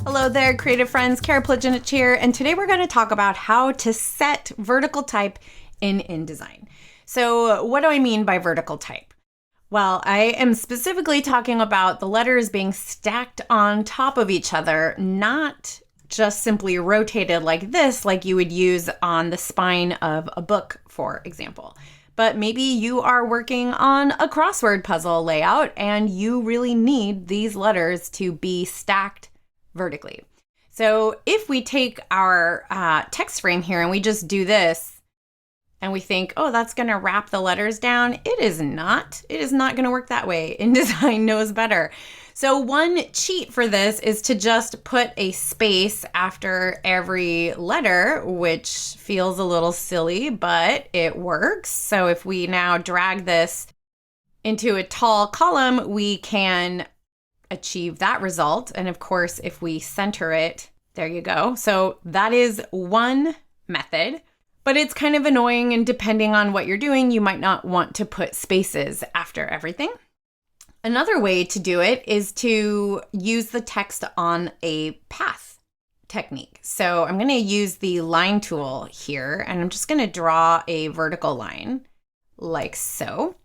Hello there, creative friends. Khara Plicanic here, and today we're going to talk about how to set vertical type in InDesign. So what do I mean by vertical type? Well, I am specifically talking about the letters being stacked on top of each other, not just simply rotated like this, like you would use on the spine of a book, for example. But maybe you are working on a crossword puzzle layout and you really need these letters to be stacked vertically. So if we take our text frame here and we just do this and we think, oh, that's going to wrap the letters down, it is not. It is not going to work that way. InDesign knows better. So one cheat for this is to just put a space after every letter, which feels a little silly, but it works. So if we now drag this into a tall column, we can achieve that result. And of course, if we center it, there you go. So that is one method, but it's kind of annoying, and depending on what you're doing, you might not want to put spaces after everything. Another way to do it is to use the text on a path technique. So I'm going to use the line tool here, and I'm just going to draw a vertical line like so.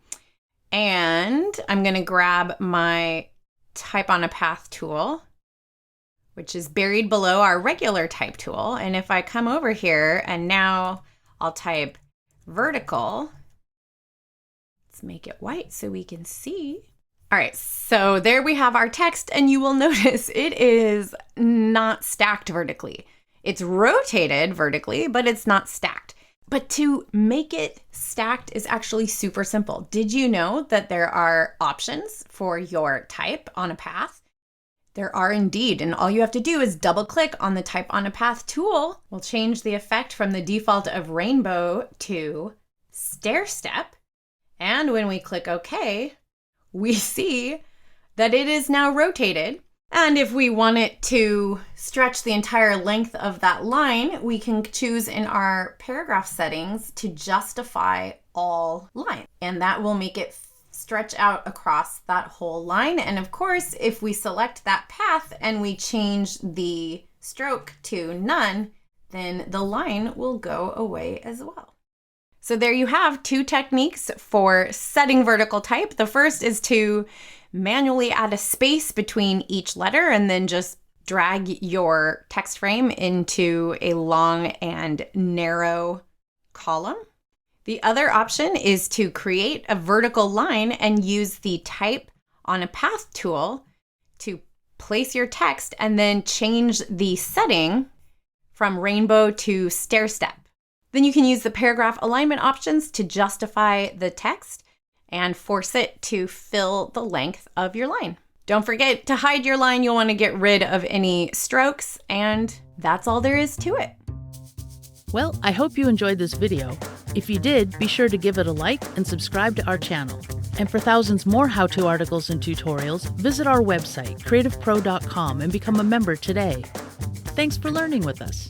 And I'm going to grab my type on a path tool, which is buried below our regular type tool. And if I come over here and now I'll type vertical, let's make it white so we can see. All right, so there we have our text, and you will notice it is not stacked vertically. It's rotated vertically, but it's not stacked. But to make it stacked is actually super simple. Did you know that there are options for your type on a path? There are indeed, and all you have to do is double click on the type on a path tool. We'll change the effect from the default of rainbow to stair step. And when we click OK, we see that it is now rotated. And if we want it to stretch the entire length of that line, we can choose in our paragraph settings to justify all lines. And that will make it stretch out across that whole line. And of course, if we select that path and we change the stroke to none, then the line will go away as well. So there you have two techniques for setting vertical type. The first is to manually add a space between each letter and then just drag your text frame into a long and narrow column. The other option is to create a vertical line and use the type on a path tool to place your text and then change the setting from rainbow to stair step. Then you can use the paragraph alignment options to justify the text and force it to fill the length of your line. Don't forget to hide your line. You'll want to get rid of any strokes, and that's all there is to it. Well, I hope you enjoyed this video. If you did, be sure to give it a like and subscribe to our channel. And for thousands more how-to articles and tutorials, visit our website, CreativePro.com, and become a member today. Thanks for learning with us.